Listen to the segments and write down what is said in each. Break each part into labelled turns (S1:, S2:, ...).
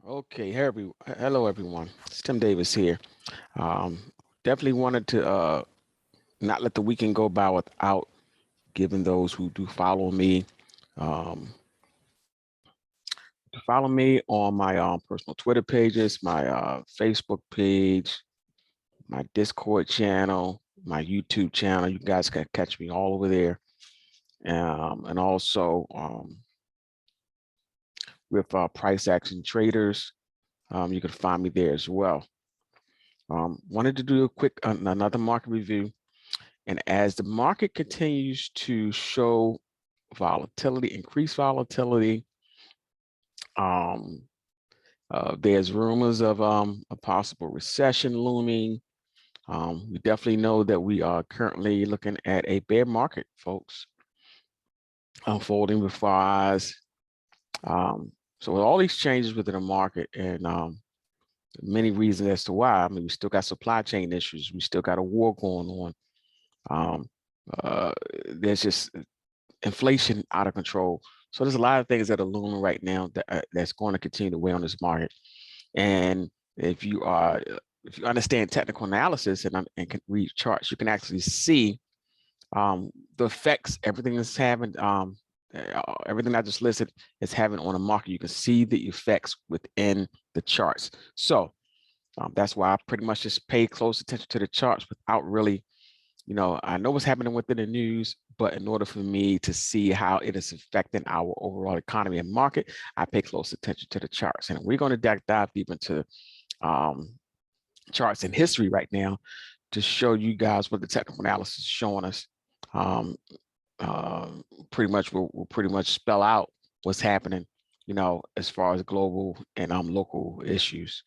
S1: Okay, hello everyone. It's Tim Davis here. Um, Definitely wanted to not let the weekend go by without giving those who do um, follow me on my personal Twitter pages, my Facebook page, my Discord channel, my YouTube channel. You guys can catch me all over there, and also with Price Action Traders. You can find me there as well. Wanted to do a quick another market review. And as the market continues to show volatility, increased volatility, um, there's rumors of a possible recession looming. We definitely know that we are currently looking at a bear market, folks, unfolding before our eyes. So with all these changes within the market and many reasons as to why, I mean, we still got supply chain issues. We still got a war going on. Um, there's just inflation out of control. So there's a lot of things that are looming right now that's going to continue to weigh on this market. And if you understand technical analysis and can read charts, you can actually see the effects everything is having. Everything I just listed is having on the market. You can see the effects within the charts. So that's why I pretty much just pay close attention to the charts without really, I know what's happening within the news, but in order for me to see how it is affecting our overall economy and market, I pay close attention to the charts. And we're going to dive deep into charts in history right now to show you guys what the technical analysis is showing us. Um, Pretty much will pretty much spell out what's happening, as far as global and local issues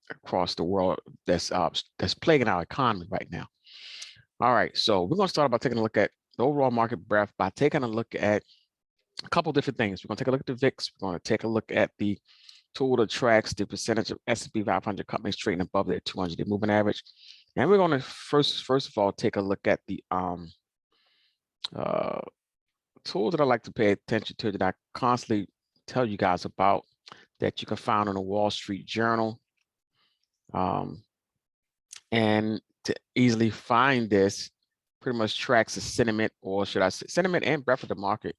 S1: across the world that's plaguing our economy right now. All right, so we're going to start by taking a look at the overall market breadth by taking a look at a couple different things. We're going to take a look at the VIX. We're going to take a look at the tool that tracks the percentage of S&P 500 companies trading above their 200-day moving average. And we're going to first of all take a look at the tool that I like to pay attention to that I constantly tell you guys about that you can find on the Wall Street Journal. And to easily find this, pretty much tracks the sentiment, or should I say sentiment and breadth of the market,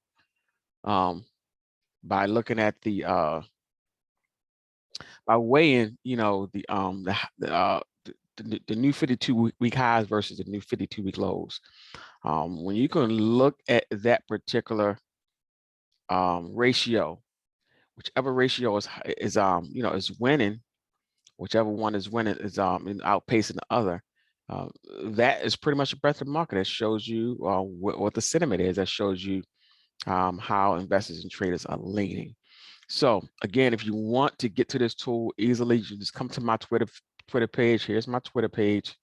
S1: by looking at the by weighing, the new 52-week highs versus the new 52-week lows. When you can look at that particular ratio, whichever ratio is winning, whichever one is winning is outpacing the other. That is pretty much a breadth of the market. That shows you what the sentiment is. That shows you how investors and traders are leaning. So again, if you want to get to this tool easily, you just come to my Twitter page. Here's my Twitter page.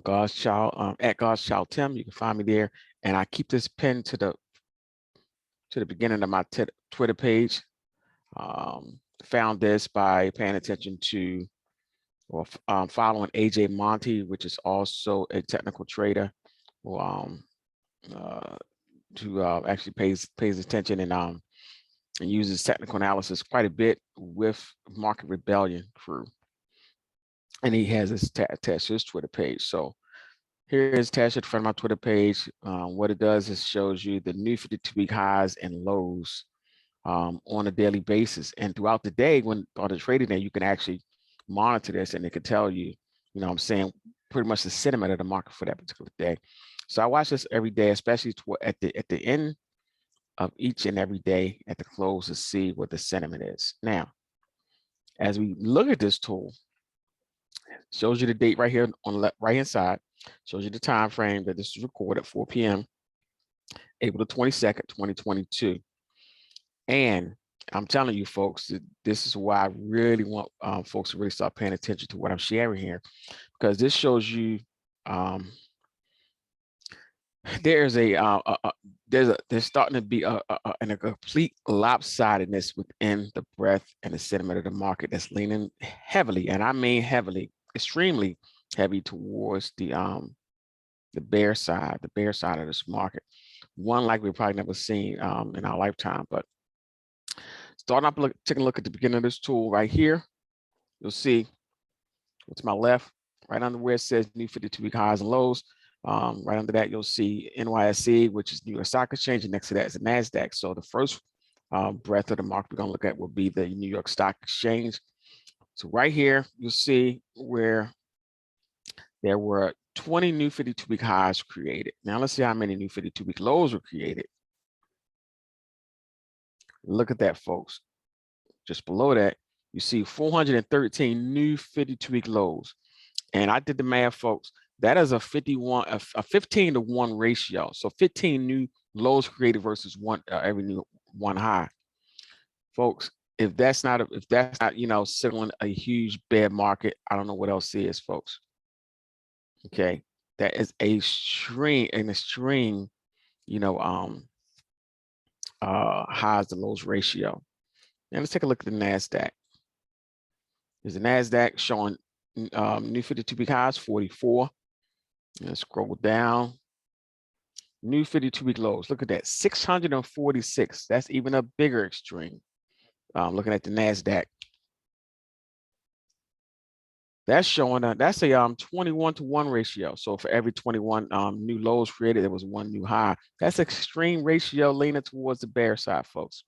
S1: God's Child at God's Child Tim. You can find me there, and I keep this pinned to the beginning of my Twitter page. Found this by paying attention to or following AJ Monty, which is also a technical trader who actually pays attention and uses technical analysis quite a bit with Market Rebellion crew. And he has this attached to his Twitter page. So here is attached at the front of my Twitter page. What it does is shows you the new 52-week highs and lows on a daily basis. And throughout the day, when on the trading day, you can actually monitor this and it can tell you, what I'm saying, pretty much the sentiment of the market for that particular day. So I watch this every day, especially at the end of each and every day at the close to see what the sentiment is. Now, as we look at this tool, shows you the date right here on the right hand side, shows you the time frame that this is recorded at 4 p.m. April the 22nd, 2022. And I'm telling you, folks, that this is why I really want folks to really start paying attention to what I'm sharing here, because this shows you there's starting to be a complete lopsidedness within the breadth and the sentiment of the market that's leaning heavily, and I mean heavily, extremely heavy towards the bear side of this market, one like we've probably never seen in our lifetime. But starting up, taking a look at the beginning of this tool right here, you'll see to my left, right under where it says new 52-week highs and lows. Right under that, you'll see NYSE, which is New York Stock Exchange, and next to that is the NASDAQ. So the first breadth of the market we're going to look at will be the New York Stock Exchange. So right here, you'll see where there were 20 new 52-week highs created. Now let's see how many new 52-week lows were created. Look at that, folks. Just below that, you see 413 new 52-week lows. And I did the math, folks. That is a 15 to 1 ratio. So 15 new lows created versus every new one high. Folks, if that's not signaling a huge bear market, I don't know what else is, folks. Okay, that is an extreme, highs to lows ratio. Now let's take a look at the NASDAQ. Is the NASDAQ showing new 52-week highs, 44. Let's scroll down. New 52-week lows. Look at that, 646. That's even a bigger extreme. Looking at the NASDAQ. That's showing that's a 21 to 1 ratio. So for every 21 new lows created, there was one new high. That's extreme ratio leaning towards the bear side, folks.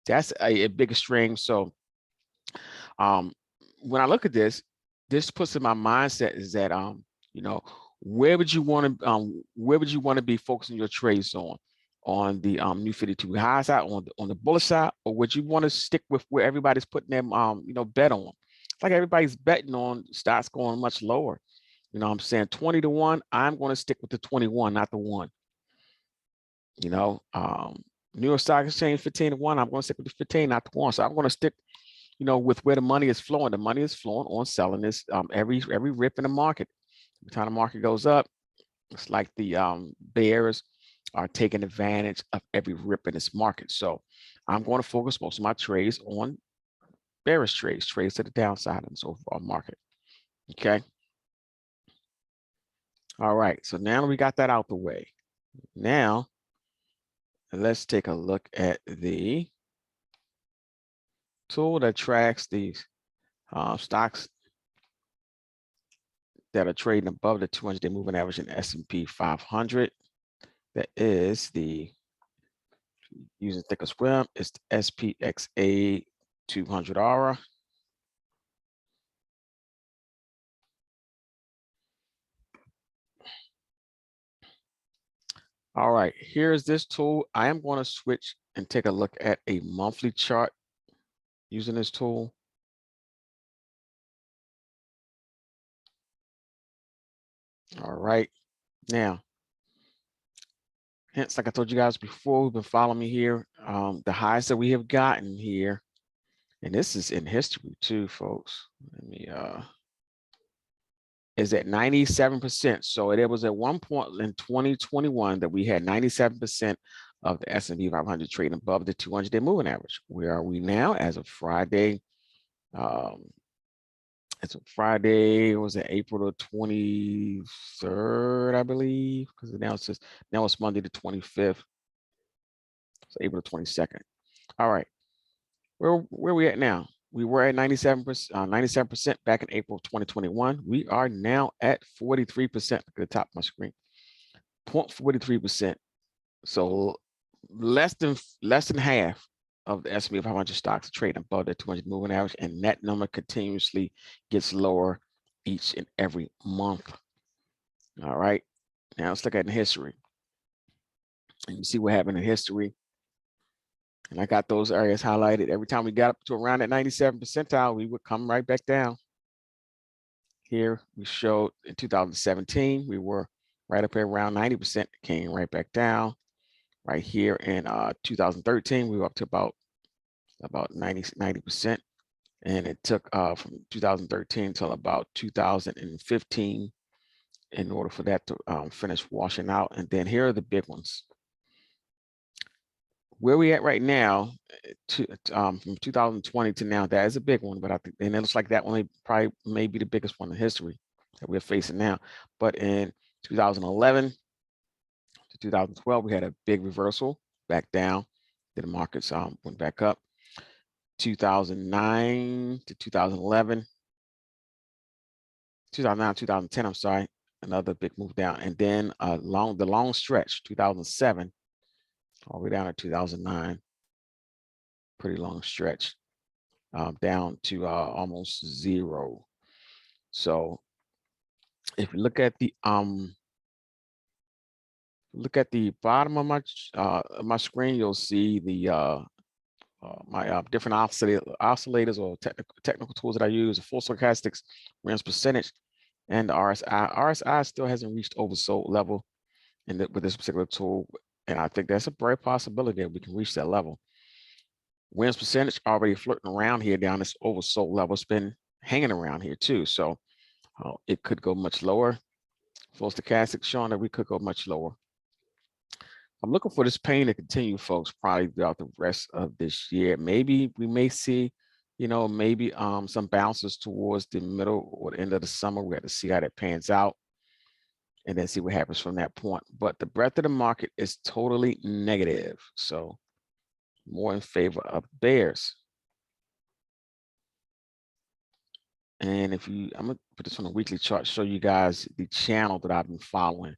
S1: That's a big extreme. So when I look at this puts in my mindset is that where would you want to be focusing your trades on the new 52 high side, on the bullish side, or would you want to stick with where everybody's putting them bet on? It's like everybody's betting on stocks going much lower. I'm saying 20 to 1. I'm going to stick with the 21, not the 1. New York Stock Exchange 15 to 1. I'm going to stick with the 15, not the 1. So I'm going to stick with where the money is flowing. The money is flowing on selling this every rip in the market. Every time the market goes up, it's like the bears are taking advantage of every rip in this market. So I'm going to focus most of my trades on bearish trades to the downside in this overall market. Okay. All right. So now we got that out the way. Now let's take a look at the tool that tracks these stocks that are trading above the 200-day moving average in S&P 500. That is the, using Thinkorswim, it's the SPXA 200-hour. All right, here's this tool. I am going to switch and take a look at a monthly chart using this tool. All right, now, hence, like I told you guys before, who've been following me here, the highs that we have gotten here, and this is in history too, folks. Let me is at 97%. So it was at one point in 2021 that we had 97% of the S&P 500 trading above the 200-day moving average. Where are we now? As of Friday, was it April the 23rd, I believe, because now it's Monday the 25th. So April the 22nd. All right, where are we at now? We were at 97% back in April 2021. We are now at 43%. Look at the top of my screen, 0.43%. So less than half of the S&P 500 stocks are trading above the 200 moving average, and that number continuously gets lower each and every month. All right, now let's look at the history, and you see what happened in history. And I got those areas highlighted. Every time we got up to around that 97th percentile, we would come right back down. Here we showed in 2017, we were right up here around 90%, came right back down. Right here in 2013, we were up to about 90%. And it took from 2013 till about 2015 in order for that to finish washing out. And then here are the big ones. Where we at right now, from 2020 to now, that is a big one, but I think, and it looks like that one may be the biggest one in history that we're facing now. But in 2011 to 2012, we had a big reversal back down. Then the markets went back up. 2009 to 2011, 2009, 2010, I'm sorry, another big move down. And then the long stretch, 2007, all the way down to 2009, pretty long stretch, down to almost zero. So if you look at the bottom of my screen, you'll see the my different oscillators or technical tools that I use: the full stochastics, RIMS percentage, and the RSI. RSI still hasn't reached oversold level with this particular tool, and I think that's a very possibility that we can reach that level. RIMS percentage already flirting around here down this oversold level. It's been hanging around here too, so it could go much lower. Full stochastics showing that we could go much lower. I'm looking for this pain to continue, folks, probably throughout the rest of this year. Maybe we may see, maybe some bounces towards the middle or the end of the summer. We have to see how that pans out and then see what happens from that point. But the breadth of the market is totally negative. So more in favor of bears. And I'm gonna put this on a weekly chart, show you guys the channel that I've been following.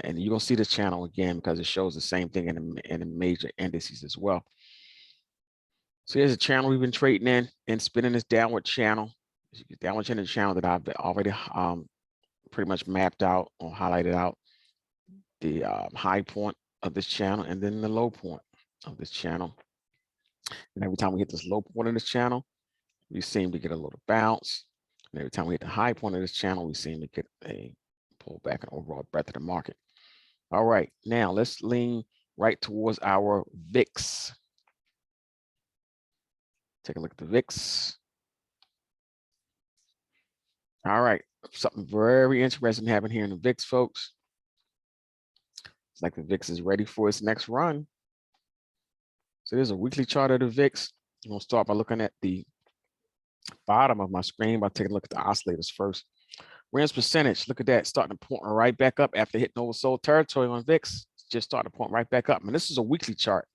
S1: And you're gonna see this channel again because it shows the same thing in the major indices as well. So here's a channel we've been trading in and spinning this downward channel. Downward channel that I've already pretty much mapped out or highlighted out the high point of this channel and then the low point of this channel. And every time we hit this low point of this channel, we seem to get a little bounce. And every time we hit the high point of this channel, we seem to get a pullback and overall breadth of the market. All right, now let's lean right towards our VIX. Take a look at the VIX. All right, something very interesting happening here in the VIX, folks. It's like the VIX is ready for its next run. So there's a weekly chart of the VIX. I'm gonna start by looking at the bottom of my screen by taking a look at the oscillators first. RIMS percentage, look at that, starting to point right back up after hitting oversold territory on VIX. Just starting to point right back up. And this is a weekly chart.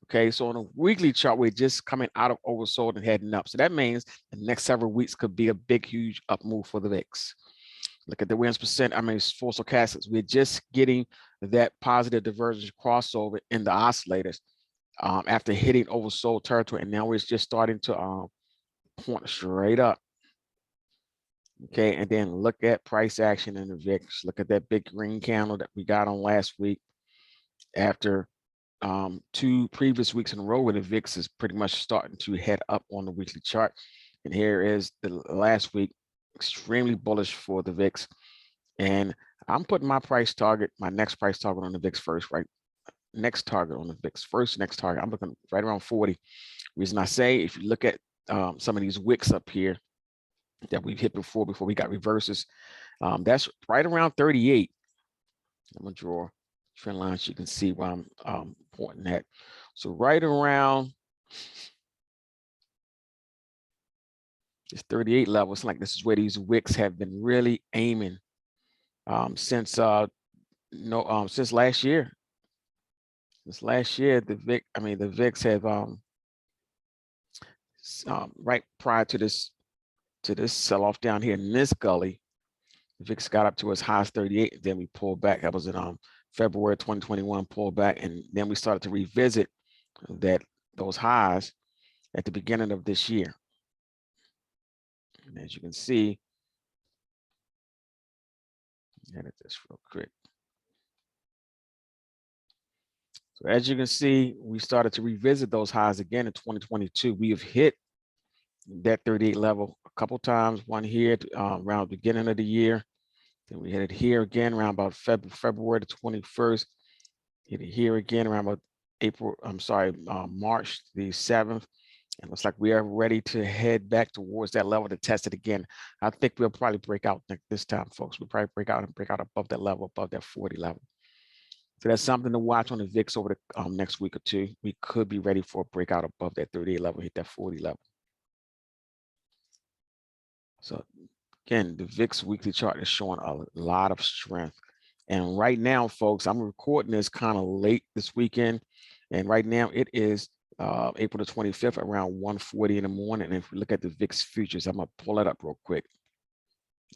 S1: Okay, so on a weekly chart, we're just coming out of oversold and heading up. So that means the next several weeks could be a big, huge up move for the VIX. Look at the RIMS percent. Full stochastics. We're just getting that positive divergence crossover in the oscillators after hitting oversold territory, and now we're just starting to point straight up. Okay, and then look at price action in the VIX. Look at that big green candle that we got on last week after 2 previous weeks in a row where the VIX is pretty much starting to head up on the weekly chart. And here is the last week, extremely bullish for the VIX. And I'm putting my price target, my next price target on the VIX first, right? Next target on the VIX first, next target. I'm looking right around 40. Reason I say, if you look at some of these wicks up here that we've hit before we got reverses, that's right around 38. I'm gonna draw trend lines so you can see where I'm pointing at. So right around this 38 level, it's like this is where these wicks have been really aiming since since last year. Since last year, the VIX have right prior to this sell-off down here in this gully, the VIX got up to as high as 38. Then we pulled back. That was in February 2021, pulled back, and then we started to revisit those highs at the beginning of this year. And as you can see, edit this real quick. So as you can see, we started to revisit those highs again in 2022. We have hit that 38 level a couple times, one here around the beginning of the year. Then we hit it here again around about February the 21st. Hit it here again around about March the 7th. And looks like we are ready to head back towards that level to test it again. I think we'll probably break out this time, folks. We'll probably break out above that level, above that 40 level. So that's something to watch on the VIX over the next week or two. We could be ready for a breakout above that 38 level, hit that 40 level. So again, the VIX weekly chart is showing a lot of strength. And right now, folks, I'm recording this kind of late this weekend. And right now it is April the 25th around 1:40 in the morning. And if we look at the VIX futures, I'm gonna pull it up real quick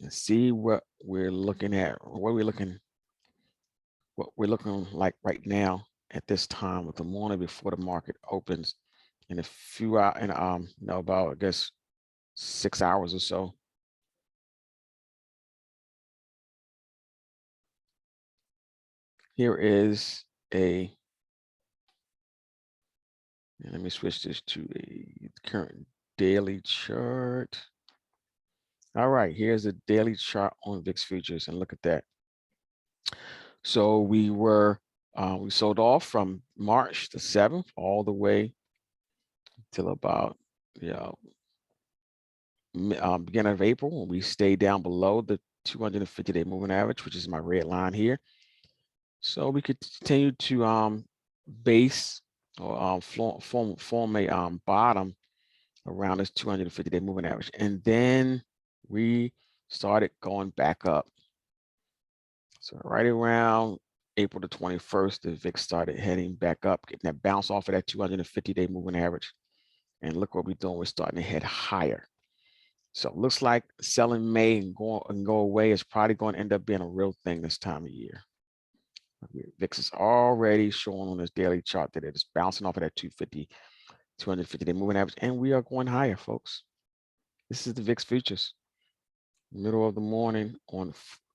S1: and see what we're looking at, what we're looking like right now at this time of the morning before the market opens in a few hours, in about, I guess, 6 hours or so. Here is a, and let me switch this to a current daily chart. All right, here's a daily chart on VIX futures, and look at that. So we sold off from March the 7th all the way till about, beginning of April, when we stayed down below the 250-day moving average, which is my red line here. So we could continue to base or form a bottom around this 250-day moving average, and then we started going back up. So right around April the 21st, the VIX started heading back up, getting that bounce off of that 250-day moving average. And look what we're doing. We're starting to head higher. So it looks like selling May and go away is probably going to end up being a real thing this time of year. VIX is already showing on this daily chart that it is bouncing off of that 250-day moving average, and we are going higher, folks. This is the VIX futures. Middle of the morning on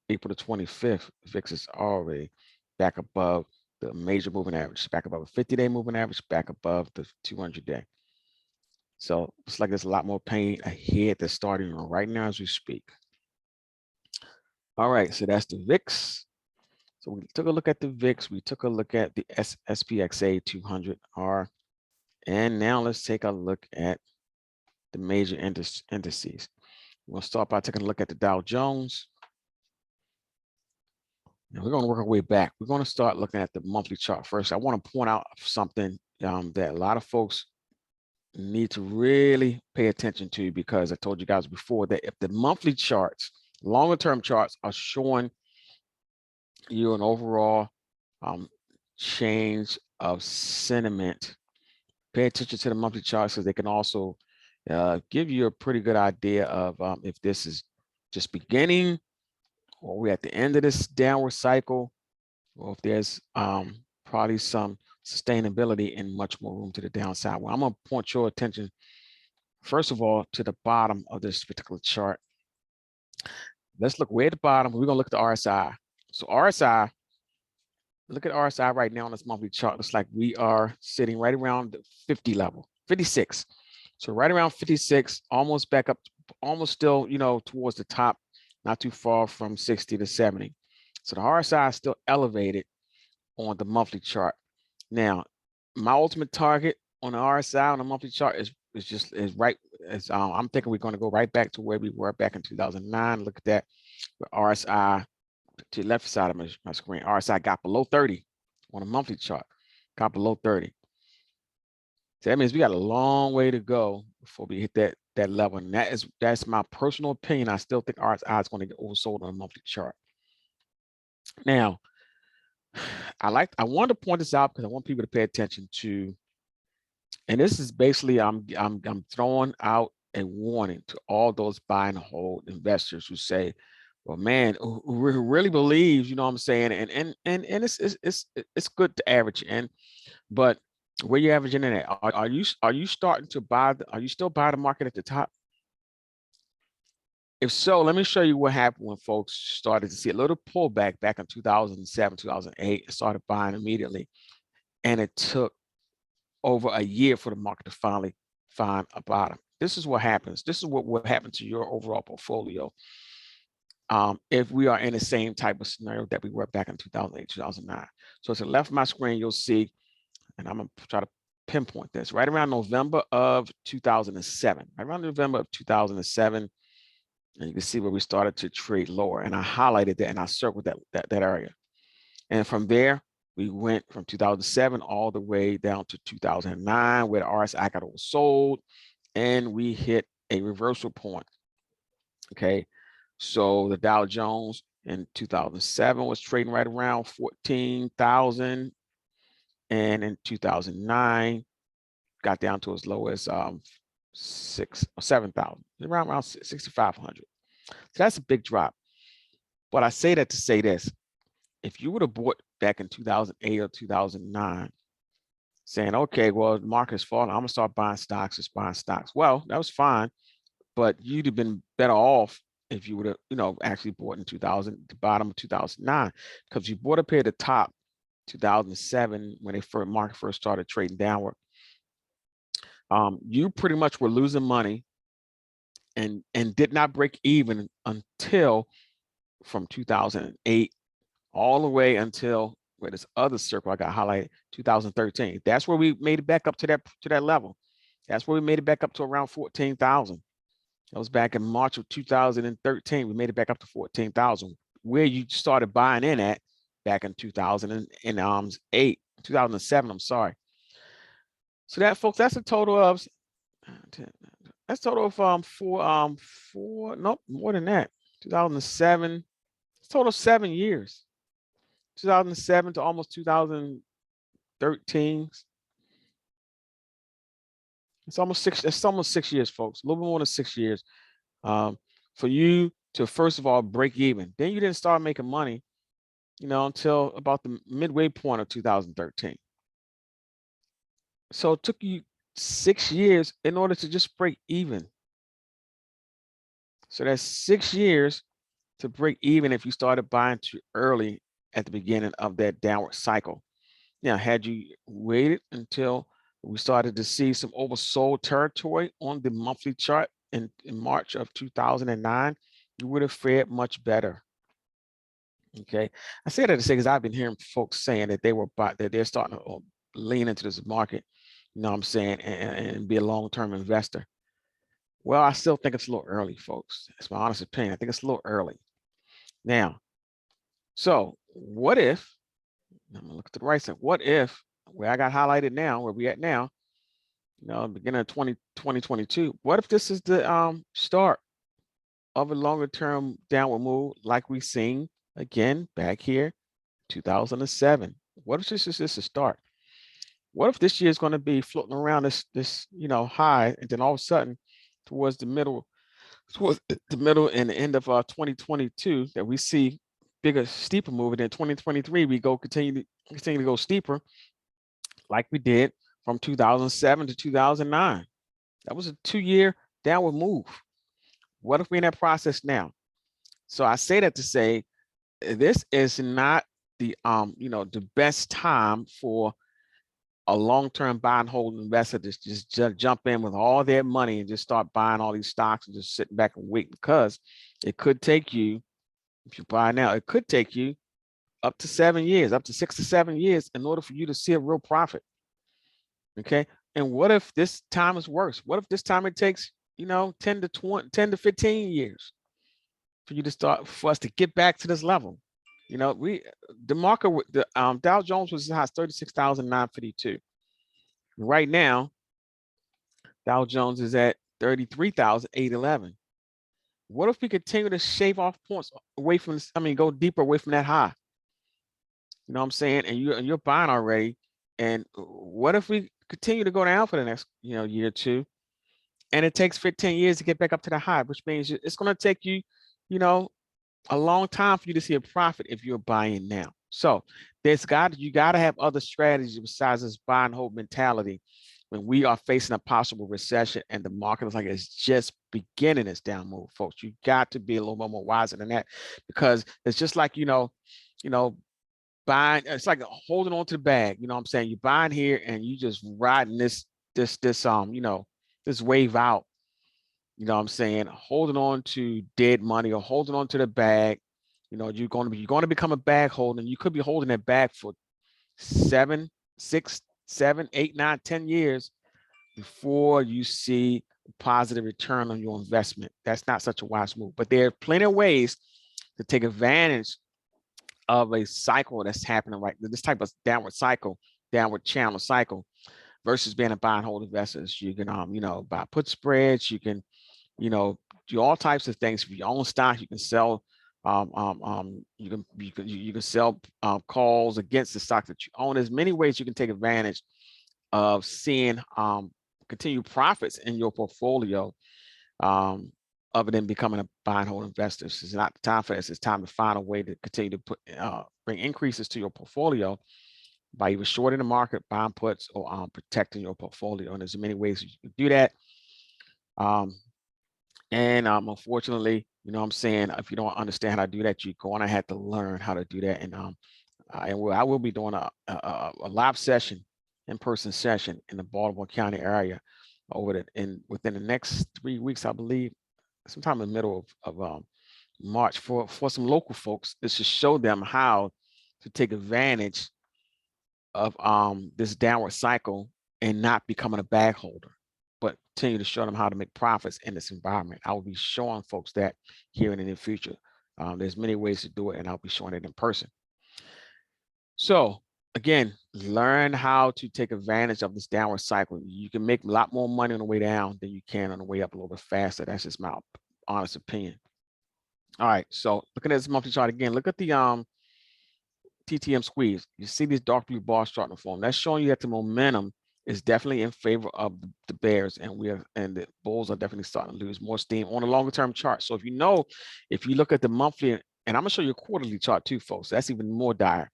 S1: April the 25th, VIX is already back above the major moving average, back above a 50-day moving average, back above the 200-day. So it's like there's a lot more pain ahead that's starting right now as we speak. All right, so that's the VIX. So we took a look at the VIX. We took a look at the SPXA 200R. And now let's take a look at the major indices. We'll start by taking a look at the Dow Jones. Now we're going to work our way back. We're going to start looking at the monthly chart first. I want to point out something that a lot of folks need to really pay attention to, because I told you guys before that if the monthly charts, longer term charts, are showing you an overall change of sentiment, pay attention to the monthly charts, because they can also give you a pretty good idea of if this is just beginning, or we're at the end of this downward cycle, or if there's probably some sustainability and much more room to the downside. Well, I'm going to point your attention, first of all, to the bottom of this particular chart. Let's look way at the bottom. We're going to look at the RSI. So RSI, look at RSI right now on this monthly chart. Looks like we are sitting right around the 50 level, 56. So right around 56, almost back up, almost still, towards the top, not too far from 60 to 70. So the RSI is still elevated on the monthly chart. Now, my ultimate target on the RSI on the monthly chart is right as I'm thinking we're going to go right back to where we were back in 2009. Look at that. The RSI to the left side of my screen, RSI got below 30 on a monthly chart, got below 30. So that means we got a long way to go before we hit that level. And that's my personal opinion. I still think RSI is going to get oversold on a monthly chart. Now, I wanted to point this out because I want people to pay attention to, and this is basically I'm throwing out a warning to all those buy and hold investors who say, well, man, who really believes, you know what I'm saying, and it's good to average in, but where you averaging in at? Are you starting to buy? Are you still buying the market at the top? If so, let me show you what happened when folks started to see a little pullback back in 2007, 2008, started buying immediately. And it took over a year for the market to finally find a bottom. This is what happens. This is what will happen to your overall portfolio if we are in the same type of scenario that we were back in 2008, 2009. So to the left of my screen, you'll see, and I'm going to try to pinpoint this, right around November of 2007, right around November of 2007, and you can see where we started to trade lower, and I highlighted that and I circled that area. And from there, we went from 2007 all the way down to 2009, where the RSI got oversold, and we hit a reversal point. Okay, so the Dow Jones in 2007 was trading right around 14,000, and in 2009, got down to as low as 6,000 or 7,000, around 6,500. So that's a big drop. But I say that to say this: if you would have bought back in 2008 or 2009, saying, okay, well, the market's falling, I'm gonna start buying stocks, just buying stocks. Well, that was fine, but you'd have been better off if you would have, actually bought in 2000, the bottom of 2009, because you bought up here at the top, 2007, when market first started trading downward. You pretty much were losing money and did not break even until from 2008 all the way until where this other circle I got highlighted, 2013. That's where we made it back up to that level. That's where we made it back up to around 14,000. That was back in March of 2013. We made it back up to 14,000, where you started buying in at back in 2008, 2007. I'm sorry. So that, folks, that's a total of nope, more than that. 2007. It's a total of 7 years. 2007 to almost 2013. It's almost 6 years, folks. A little bit more than 6 years. For you to first of all break even. Then you didn't start making money, until about the midway point of 2013. So it took you 6 years in order to just break even. So that's 6 years to break even if you started buying too early at the beginning of that downward cycle. Now, had you waited until we started to see some oversold territory on the monthly chart in March of 2009, you would have fared much better. Okay, I say that to say because I've been hearing folks saying that that they're starting to lean into this market, what I'm saying, and be a long-term investor. Well, I still think it's a little early, folks. That's my honest opinion. I think it's a little early. Now, so what if, I'm gonna look to the right side, what if, where I got highlighted now, where we at now, beginning of 2022, what if this is the start of a longer term downward move like we seen again back here, 2007? What if this is just a start? What if this year is going to be floating around this high, and then all of a sudden towards the middle and the end of 2022 that we see bigger, steeper move, and in 2023 we continue to go steeper like we did from 2007 to 2009. That was a 2-year downward move. What if we're in that process now? So I say that to say this is not the the best time for a long-term buy and hold investor to just jump in with all their money and just start buying all these stocks and just sitting back and wait, because it could take you, if you buy now, it could take you up to 7 years, up to 6 to 7 years in order for you to see a real profit. Okay. And what if this time is worse? What if this time it takes, 10 to 15 years for us to get back to this level? The market, the Dow Jones was as high as 36,952. Right now, Dow Jones is at 33,811. What if we continue to shave off points away from this? I mean, go deeper away from that high. You know what I'm saying? And you're buying already. And what if we continue to go down for the next, year or two, and it takes 15 years to get back up to the high, which means it's going to take you, a long time for you to see a profit if you're buying now. So you got to have other strategies besides this buy and hold mentality when we are facing a possible recession and the market is like it's just beginning its down move, folks. You got to be a little more wiser than that, because it's just like buying. It's like holding on to the bag. You know what I'm saying? You're buying here and you just riding this wave out. You know what I'm saying? Holding on to dead money or holding on to the bag. You're going to become a bag holder, and you could be holding that bag for 7, 6, 7, 8, 9, 10 years before you see a positive return on your investment. That's not such a wise move. But there are plenty of ways to take advantage of a cycle that's happening right now, this type of downward channel cycle, versus being a buy and hold investor. You can buy put spreads, you can do all types of things. If you own stock, you can sell you can sell calls against the stock that you own. There's many ways you can take advantage of seeing continued profits in your portfolio, other than becoming a buy and hold investor. This is not the time for this. It's time to find a way to continue to bring increases to your portfolio by either shorting the market, buying puts, or protecting your portfolio. And there's many ways you can do that. Unfortunately, you know what I'm saying, if you don't understand how to do that, you're going to have to learn how to do that. And I will be doing a live session, in-person session in the Baltimore County area within the next 3 weeks, I believe, sometime in the middle of March for some local folks. This to show them how to take advantage of this downward cycle and not becoming a bag holder, but continue to show them how to make profits in this environment. I will be showing folks that here in the near future. There's many ways to do it, and I'll be showing it in person. So again, learn how to take advantage of this downward cycle. You can make a lot more money on the way down than you can on the way up a little bit faster. That's just my honest opinion. All right, so looking at this monthly chart again, look at the TTM squeeze. You see these dark blue bars starting to form. That's showing you that the momentum is definitely in favor of the bears, and the bulls are definitely starting to lose more steam on a longer term chart. So if you look at the monthly, and I'm gonna show you a quarterly chart too, folks, that's even more dire.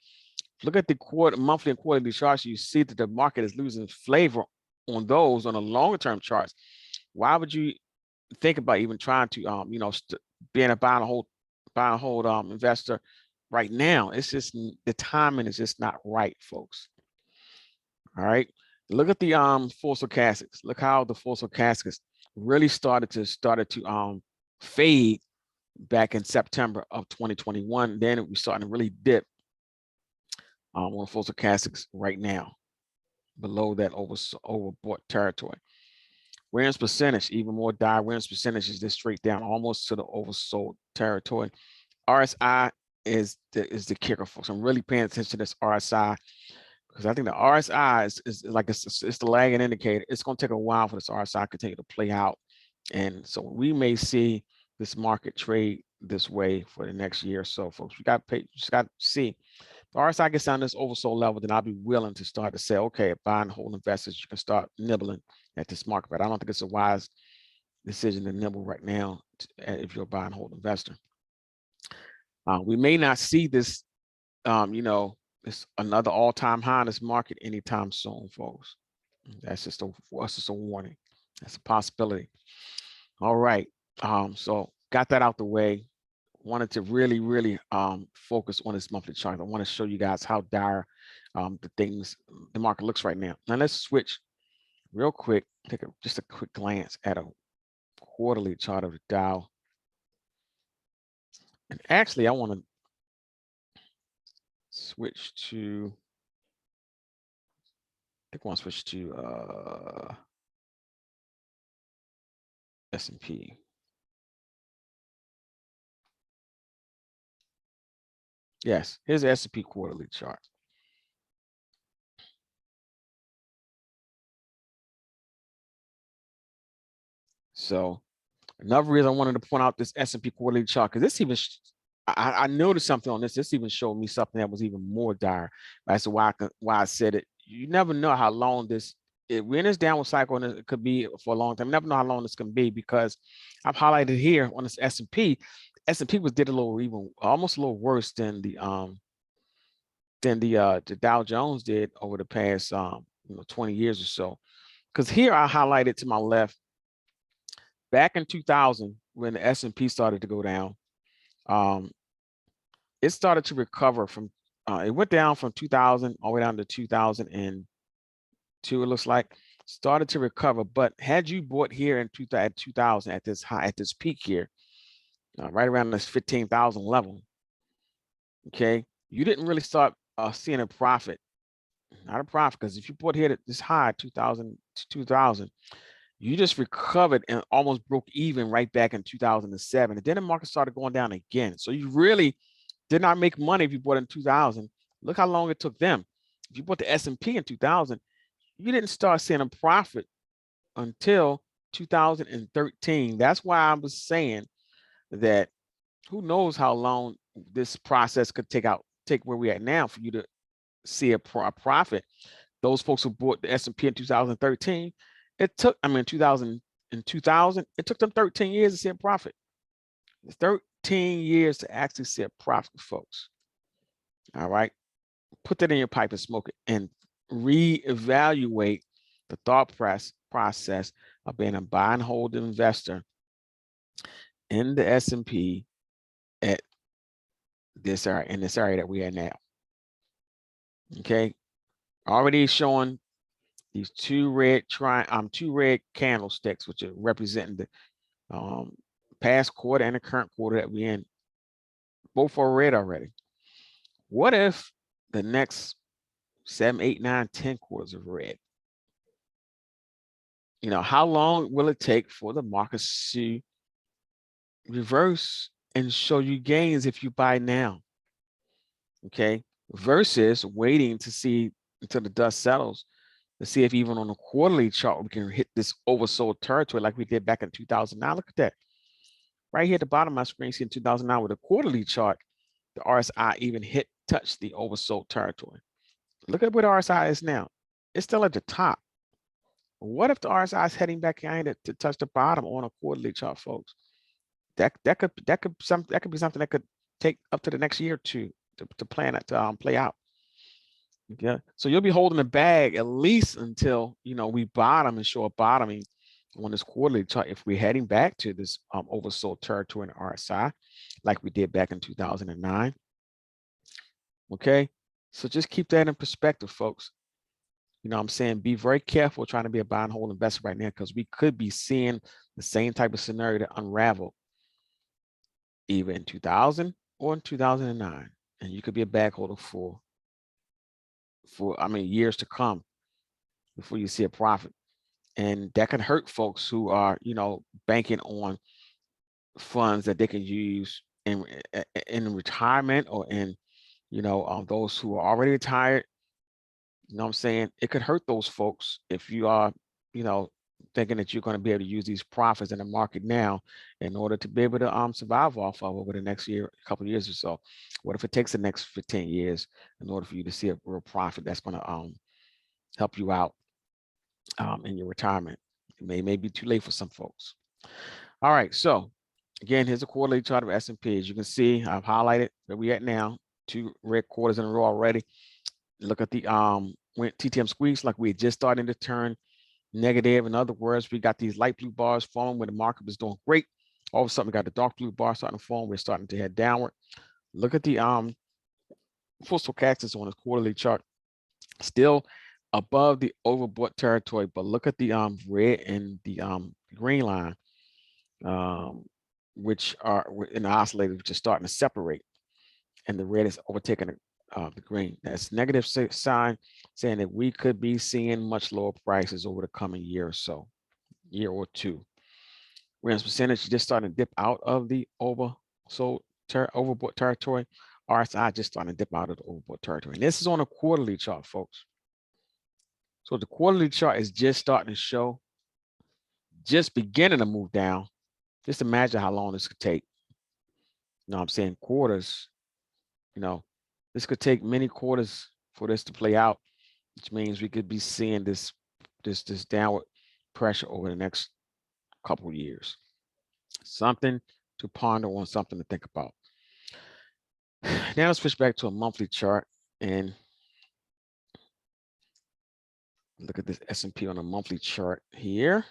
S1: Look at the monthly and quarterly charts. You see that the market is losing flavor on those on the longer term charts. Why would you think about even trying to being a buy and hold investor right now? It's just the timing is just not right, folks. All right, look at the full stochastics. Look how the full stochastics really started to fade back in September of 2021. Then we starting to really dip on full stochastics right now, below that overbought territory. Variance percentage, even more dire. Variance percentage is just straight down, almost to the oversold territory. RSI is the kicker, folks. I'm really paying attention to this RSI, because I think the RSI is like it's the lagging indicator. It's going to take a while for this RSI to continue to play out, and so we may see this market trade this way for the next year or so, folks. We got to just got to see. The RSI gets down this oversold level, then I'll be willing to start to say, okay, buy and hold investors, you can start nibbling at this market. But I don't think it's a wise decision to nibble right now if you're a buy and hold investor. We may not see this, it's another all-time high in this market anytime soon, folks. That's just for us, it's a warning. That's a possibility. All right. So got that out the way. Wanted to really focus on this monthly chart. I want to show you guys how dire the market looks right now. Now let's switch real quick, take just a quick glance at a quarterly chart of the Dow. And actually, I want to switch to, I think I want to switch to S&P. Yes, here's the S&P quarterly chart. So another reason I wanted to point out this S&P quarterly chart, because this even, I noticed something on this. This even showed me something that was even more dire. That's why I said it. You never know how long we're in this downward cycle, and it could be for a long time. You never know how long this can be, because I've highlighted here on this S&P. S&P did almost a little worse than the Dow Jones did over the past 20 years or so. Because here I highlighted to my left, back in 2000, when the S&P started to go down, it started to recover from, it went down from 2000 all the way down to 2002, it looks like, started to recover. But had you bought here in 2000 at this peak here, right around this 15,000 level, okay, you didn't really start seeing a profit. Not a profit, because if you bought here at this high, 2000 to 2000, you just recovered and almost broke even right back in 2007. And then the market started going down again. So you really did not make money if you bought in 2000. Look how long it took them. If you bought the S&P in 2000, you didn't start seeing a profit until 2013. That's why I was saying that who knows how long this process could take where we're at now for you to see a profit. Those folks who bought the S&P in 2013, it took, I mean, 2000, it took them 13 years to see a profit. 13 years to actually see a profit, folks. All right. Put that in your pipe and smoke it, and reevaluate the thought process of being a buy and hold investor in the S&P at this area, in this area that we are now. Okay. Already showing these two red candlesticks, which are representing the past quarter and the current quarter that we're in. Both are red already. What if the next 7, 8, 9, 10 quarters are red? You know, how long will it take for the markets to reverse and show you gains if you buy now? Okay, versus waiting to see until the dust settles to see if even on a quarterly chart we can hit this oversold territory like we did back in 2009. Look at that. Right here at the bottom of my screen, see in 2009 with a quarterly chart, the RSI even touched the oversold territory. Look at where the RSI is now. It's still at the top. What if the RSI is heading back in to touch the bottom on a quarterly chart, folks? That could be something that could take up to the next year or two to plan it to play out. Yeah, so you'll be holding the bag at least until, you know, we bottom and show a bottoming on this quarterly chart if we're heading back to this oversold territory in RSI like we did back in 2009. Okay, so just keep that in perspective, folks. You know what I'm saying? Be very careful trying to be a buy and hold investor right now, because we could be seeing the same type of scenario that unraveled either in 2000 or in 2009, and you could be a bag holder for years to come before you see a profit. And that can hurt folks who are, you know, banking on funds that they can use in retirement, or in, you know, those who are already retired. You know what I'm saying? It could hurt those folks if you are, you know, thinking that you're going to be able to use these profits in the market now in order to be able to survive off of over the next year, couple of years or so. What if it takes the next 15 years in order for you to see a real profit that's going to help you out in your retirement? It may be too late for some folks. All right, so again, here's a quarterly chart of S&P. As you can see, I've highlighted where we're at now, 2 red quarters in a row already. Look at the TTM squeeze, like we're just starting to turn negative. In other words, we got these light blue bars forming when the market was doing great. All of a sudden, we got the dark blue bar starting to form. We're starting to head downward. Look at the full stochastics on this quarterly chart, still above the overbought territory, but look at the red and the green line, which are in the oscillator, which is starting to separate, and the red is overtaking the green. That's negative sign saying that we could be seeing much lower prices over the coming year or so, year or two. Whereas percentage just starting to dip out of the overbought territory. RSI just starting to dip out of the overbought territory. And this is on a quarterly chart, folks. So the quarterly chart is just starting to show, just beginning to move down. Just imagine how long this could take. You know what I'm saying? Quarters, you know, this could take many quarters for this to play out, which means we could be seeing this downward pressure over the next couple of years. Something to ponder on, something to think about. Now let's switch back to a monthly chart and look at this S&P on a monthly chart here.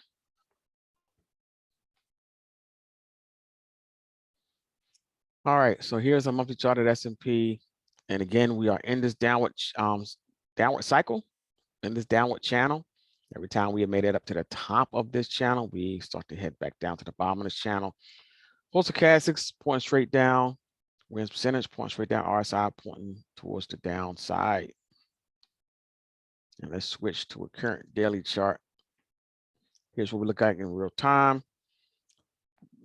S1: All right, so here's a monthly chart at S&P, and again, we are in this downward cycle, in this downward channel. Every time we have made it up to the top of this channel, we start to head back down to the bottom of this channel. Stochastics pointing straight down, wins percentage pointing straight down, RSI pointing towards the downside. And let's switch to a current daily chart. Here's what we look like in real time.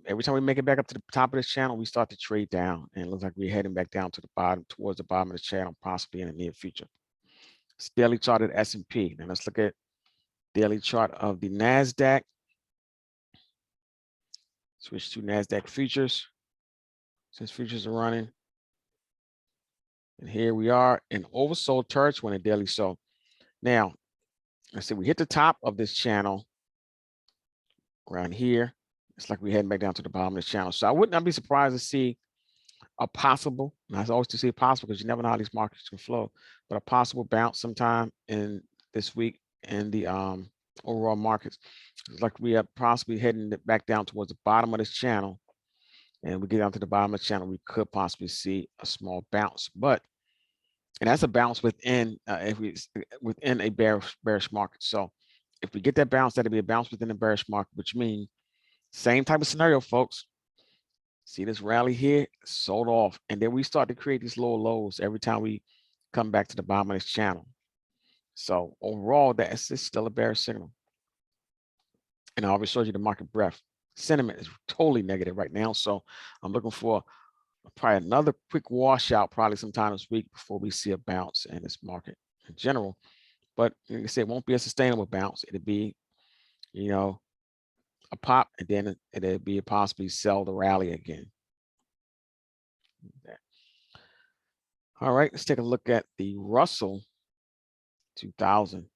S1: Every time we make it back up to the top of this channel, we start to trade down, and it looks like we're heading back down to the bottom, towards the bottom of the channel, possibly in the near future. It's daily chart at S&P. Now let's look at daily chart of the NASDAQ. Switch to NASDAQ futures, since futures are running. And here we are in oversold territory in the daily. So Now, let's see, we hit the top of this channel around here. It's like we're heading back down to the bottom of this channel. So I would not be surprised to see a possible, and I always to see possible because you never know how these markets can flow, but a possible bounce sometime in this week in the overall markets. It's like we are possibly heading back down towards the bottom of this channel, and we get down to the bottom of the channel, we could possibly see a small bounce, and that's a bounce within within a bearish market. So if we get that bounce, that'll be a bounce within the bearish market, which means same type of scenario, folks. See this rally here, sold off, and then we start to create these lower lows every time we come back to the bottom of this channel. So overall, that's still a bearish signal. And I already showed you the market breadth. Sentiment is totally negative right now. So I'm looking for probably another quick washout probably sometime this week before we see a bounce in this market in general. But like I said, it won't be a sustainable bounce. It'll be, you know, a pop, and then it'll be a possibly sell the rally again. All right, let's take a look at the Russell 2000.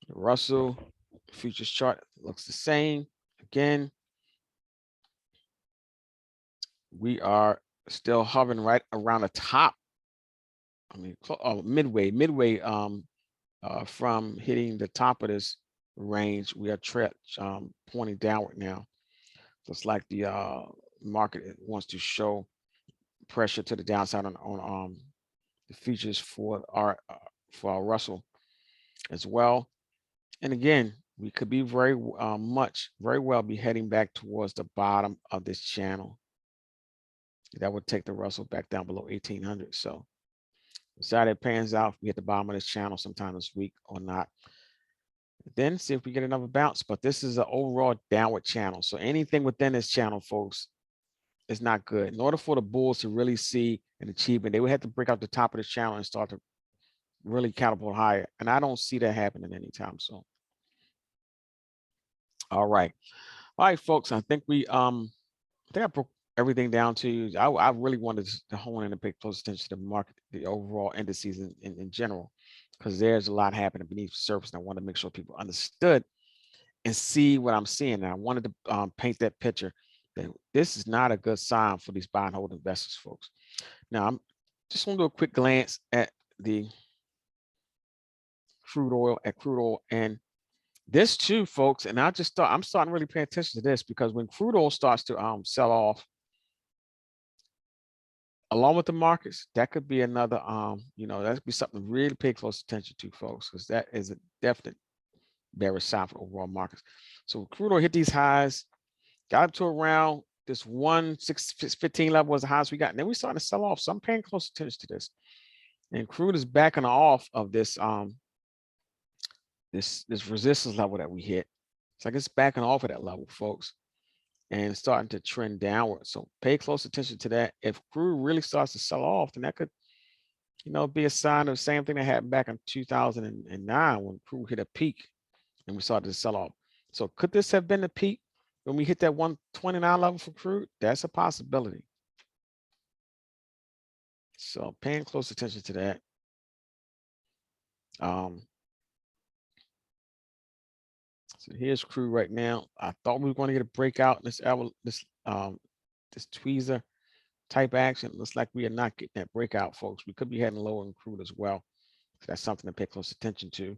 S1: The Russell futures chart looks the same. Again, we are still hovering right around the top. I mean, midway from hitting the top of this range, we are pointing downward now. So it's like the market wants to show pressure to the downside on the futures for our Russell as well. And again, we could be very well be heading back towards the bottom of this channel. That would take the Russell back down below 1800. So decide it pans out if we hit the bottom of this channel sometime this week or not. Then see if we get another bounce. But this is an overall downward channel. So anything within this channel, folks, is not good. In order for the bulls to really see an achievement, they would have to break out the top of this channel and start to really catapult higher. And I don't see that happening anytime soon. All right. All right, folks. I think I broke everything down to you. I really wanted to hone in and pay close attention to the market, the overall indices in general, because there's a lot happening beneath the surface. And I want to make sure people understood and see what I'm seeing. And I wanted to paint that picture that this is not a good sign for these buy and hold investors, folks. Now, I'm just going to do a quick glance at the crude oil, and this too, folks. And I'm starting to really pay attention to this, because when crude oil starts to sell off along with the markets, that could be another that could be something to really pay close attention to, folks, because that is a definite bearish sign for overall markets. So crude oil hit these highs, got up to around this 1,615 level was the highest we got, and then we started to sell off. So I'm paying close attention to this. And crude is backing off of this this resistance level that we hit. It's like it's backing off of that level, folks, and starting to trend downward. So pay close attention to that. If crude really starts to sell off, then that could, be a sign of the same thing that happened back in 2009 when crude hit a peak and we started to sell off. So could this have been the peak when we hit that 129 level for crude? That's a possibility. So paying close attention to that. So here's crude right now. I thought we were going to get a breakout in this tweezer type action. Looks like we are not getting that breakout, folks. We could be heading lower in crude as well. So that's something to pay close attention to.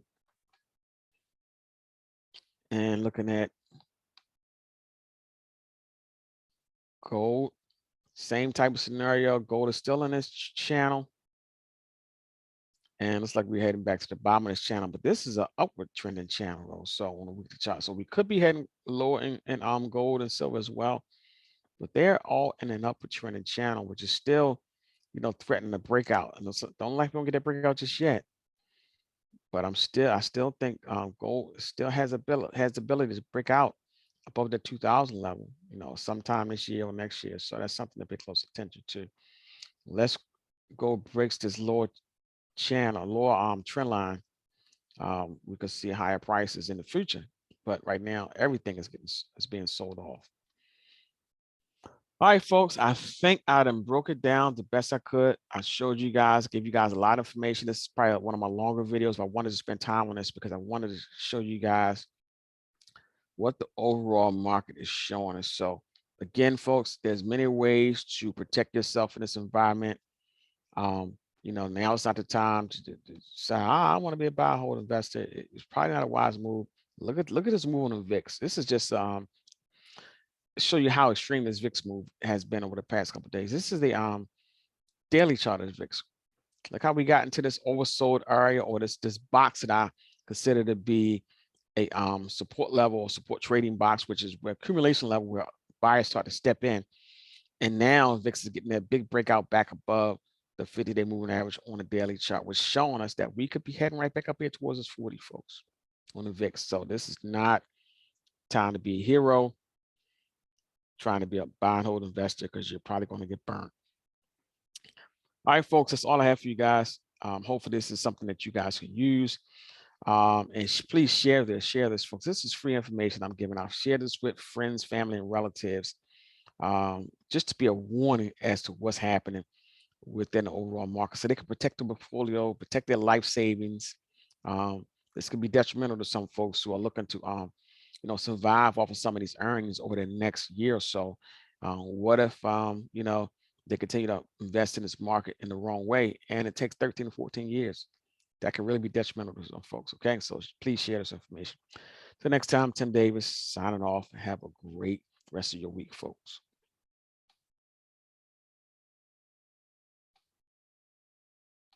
S1: And looking at gold, same type of scenario. Gold is still in this channel. And looks like we're heading back to the bottom of this channel, but this is an upward trending channel, though. So on the weekly chart, so we could be heading lower in gold and silver as well, but they're all in an upward trending channel, which is still, threatening a breakout. And don't like we don't get that breakout just yet, but I still think gold still has the ability to break out above the 2000 level, sometime this year or next year. So that's something to pay close attention to. Let's go breaks this lower channel, lower trend line. We could see higher prices in the future, but right now everything is being sold off. All right, folks, I think I done broke it down the best I could. I showed you guys, gave you guys a lot of information. This is probably one of my longer videos, but I wanted to spend time on this because I wanted to show you guys what the overall market is showing us. So again, folks, there's many ways to protect yourself in this environment. Now it's not the time to say, I want to be a buy hold investor. It's probably not a wise move. Look at this move on the VIX. This is just show you how extreme this VIX move has been over the past couple of days. This is the daily chart of the VIX. Look how we got into this oversold area, or this box that I consider to be a support level or support trading box, which is where accumulation level where buyers start to step in. And now VIX is getting that big breakout back above the 50-day moving average on the daily chart, which is showing us that we could be heading right back up here towards this 40, folks, on the VIX. So this is not time to be a hero, trying to be a buy and hold investor, because you're probably going to get burned. All right, folks, that's all I have for you guys. Hopefully this is something that you guys can use. And please share this, folks. This is free information I'm giving out. Share this with friends, family, and relatives, just to be a warning as to what's happening within the overall market, so they can protect the portfolio, protect their life savings. This could be detrimental to some folks who are looking to survive off of some of these earnings over the next year or so. What if they continue to invest in this market in the wrong way, and it takes 13 to 14 years? That can really be detrimental to some folks. Okay, so please share this information. Till next time, Tim Davis signing off. Have a great rest of your week, folks.